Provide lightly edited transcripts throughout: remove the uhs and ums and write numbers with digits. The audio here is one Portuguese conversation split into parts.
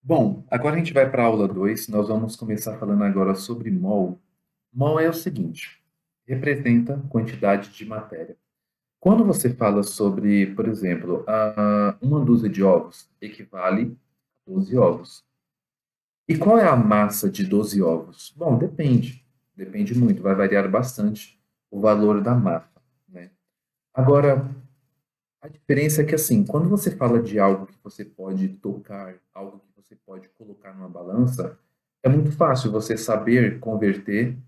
Bom, agora a gente vai para a aula 2. Nós vamos começar falando agora sobre mol. Mol é o seguinte, representa quantidade de matéria. Quando você fala sobre, por exemplo, uma dúzia de ovos equivale a 12 ovos. E qual é a massa de 12 ovos? Bom, depende. Depende muito, vai variar bastante o valor da massa, né? Agora, a diferença é que, assim, quando você fala de algo que você pode tocar, algo que você pode colocar numa balança, é muito fácil você saber converter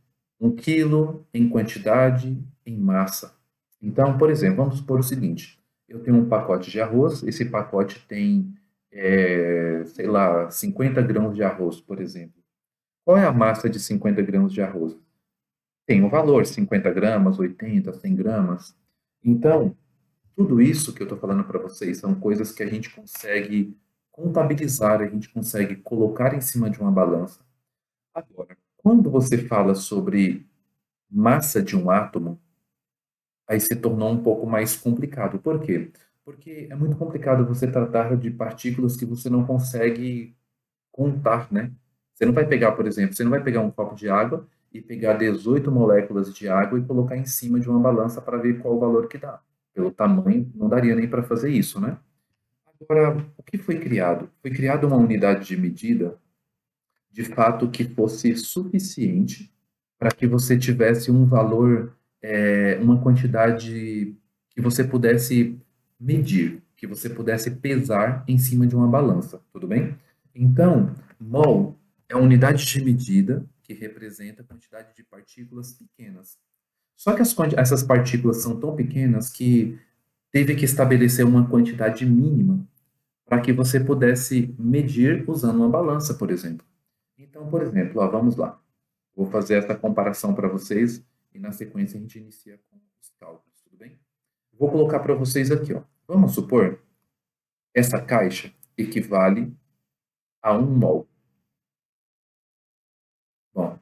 1 quilo em quantidade em massa. Então, por exemplo, vamos supor o seguinte: eu tenho um pacote de arroz, esse pacote tem, sei lá, 50 grãos de arroz, por exemplo. Qual é a massa de 50 grãos de arroz? Tem um valor, 50 gramas, 80, 100 gramas. Então, tudo isso que eu estou falando para vocês são coisas que a gente consegue contabilizar, a gente consegue colocar em cima de uma balança. Agora, quando você fala sobre massa de um átomo, aí se tornou um pouco mais complicado. Por quê? Porque é muito complicado você tratar de partículas que você não consegue contar, né? Você não vai pegar, por exemplo, você não vai pegar um copo de água e pegar 18 moléculas de água e colocar em cima de uma balança para ver qual o valor que dá. Pelo tamanho, não daria nem para fazer isso, né? Agora, o que foi criado? Foi criada uma unidade de medida, de fato, que fosse suficiente para que você tivesse um valor, uma quantidade que você pudesse medir, que você pudesse pesar em cima de uma balança, tudo bem? Então, mol é a unidade de medida que representa a quantidade de partículas pequenas. Só que essas partículas são tão pequenas que teve que estabelecer uma quantidade mínima para que você pudesse medir usando uma balança, por exemplo. Então, por exemplo, ó, vamos lá. Vou fazer essa comparação para vocês e na sequência a gente inicia com os cálculos, tudo bem? Vou colocar para vocês aqui, ó. Vamos supor essa caixa equivale a 1 mol. Bom,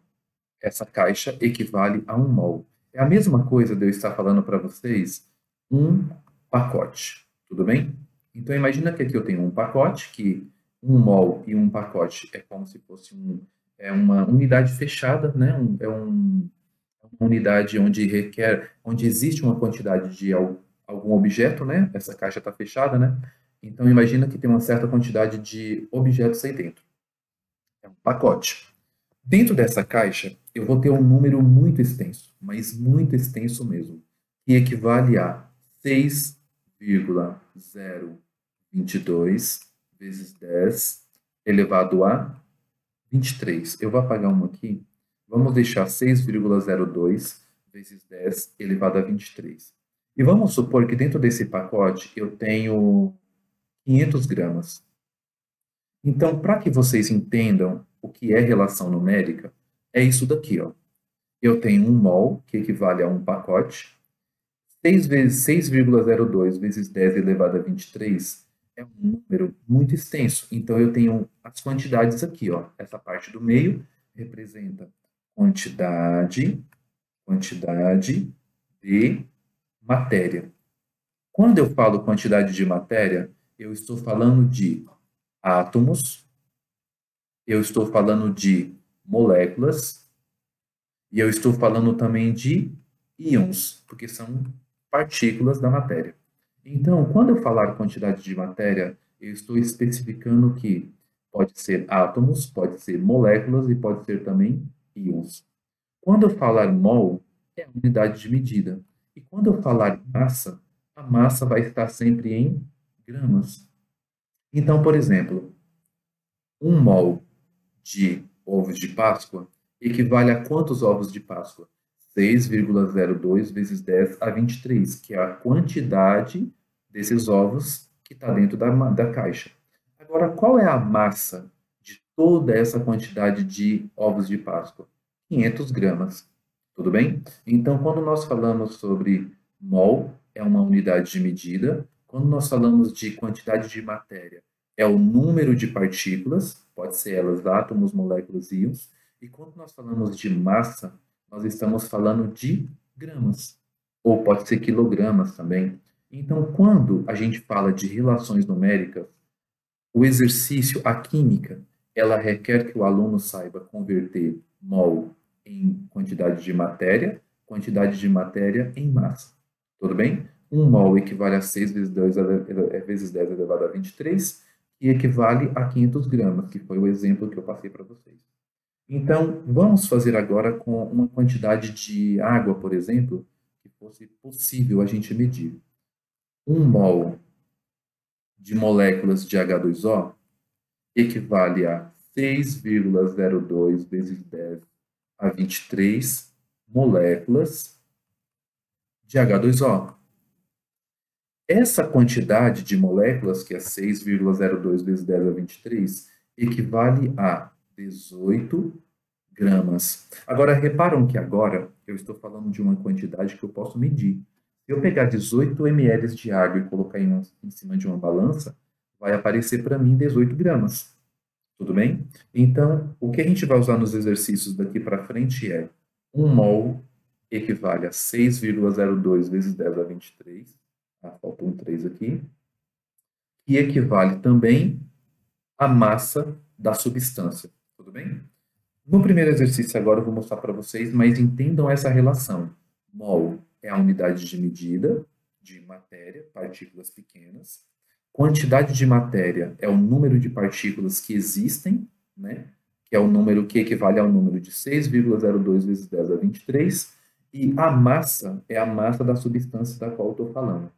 essa caixa equivale a 1 mol. É a mesma coisa de eu estar falando para vocês um pacote, tudo bem? Então imagina que aqui eu tenho um pacote, que 1 mol e um pacote é como se fosse uma unidade fechada, né? Uma unidade onde onde existe uma quantidade de algum objeto, né? Essa caixa está fechada, né? Então imagina que tem uma certa quantidade de objetos aí dentro. É um pacote. Dentro dessa caixa, eu vou ter um número muito extenso, mas muito extenso mesmo, que equivale a 6,022 vezes 10 elevado a 23. Eu vou apagar uma aqui. Vamos deixar 6,02 vezes 10 elevado a 23. E vamos supor que dentro desse pacote eu tenho 500 gramas. Então, para que vocês entendam o que é relação numérica, é isso daqui, ó. Eu tenho 1 mol, que equivale a um pacote. 6,02 vezes 10 elevado a 23 é um número muito extenso. Então, eu tenho as quantidades aqui, ó. Essa parte do meio representa quantidade, quantidade de matéria. Quando eu falo quantidade de matéria, eu estou falando de átomos, eu estou falando de moléculas e eu estou falando também de íons, porque são partículas da matéria. Então, quando eu falar quantidade de matéria, eu estou especificando que pode ser átomos, pode ser moléculas e pode ser também íons. Quando eu falar mol, é a unidade de medida. E quando eu falar massa, a massa vai estar sempre em gramas. Então, por exemplo, 1 mol de ovos de Páscoa equivale a quantos ovos de Páscoa? 6,02 vezes 10 a 23, que é a quantidade desses ovos que está dentro da caixa. Agora, qual é a massa de toda essa quantidade de ovos de Páscoa? 500 gramas. Tudo bem? Então, quando nós falamos sobre mol, é uma unidade de medida. Quando nós falamos de quantidade de matéria, é o número de partículas, pode ser elas átomos, moléculas, íons. E quando nós falamos de massa, nós estamos falando de gramas, ou pode ser quilogramas também. Então, quando a gente fala de relações numéricas, O exercício, a química, ela requer que o aluno saiba converter mol em quantidade de matéria em massa. Tudo bem? 1 mol equivale a 6 vezes 10 elevado a 23, e equivale a 500 gramas, que foi o exemplo que eu passei para vocês. Então, vamos fazer agora com uma quantidade de água, por exemplo, que fosse possível a gente medir. 1 mol de moléculas de H2O equivale a 6,02 vezes 10 a 23 moléculas de H2O. Essa quantidade de moléculas, que é 6,02 vezes 10 a 23, equivale a 18 gramas. Agora, reparam que agora eu estou falando de uma quantidade que eu posso medir. Se eu pegar 18 ml de água e colocar em cima de uma balança, vai aparecer para mim 18 gramas. Tudo bem? Então, o que a gente vai usar nos exercícios daqui para frente é 1 mol equivale a 6,02 vezes 10 a 23. Faltou um 3 aqui. E equivale também à massa da substância. Tudo bem? No primeiro exercício agora eu vou mostrar para vocês, mas entendam essa relação. Mol é a unidade de medida de matéria, partículas pequenas. Quantidade de matéria é o número de partículas que existem, né? Que é o número que equivale ao número de 6,02 vezes 10 a 23. E a massa é a massa da substância da qual eu estou falando.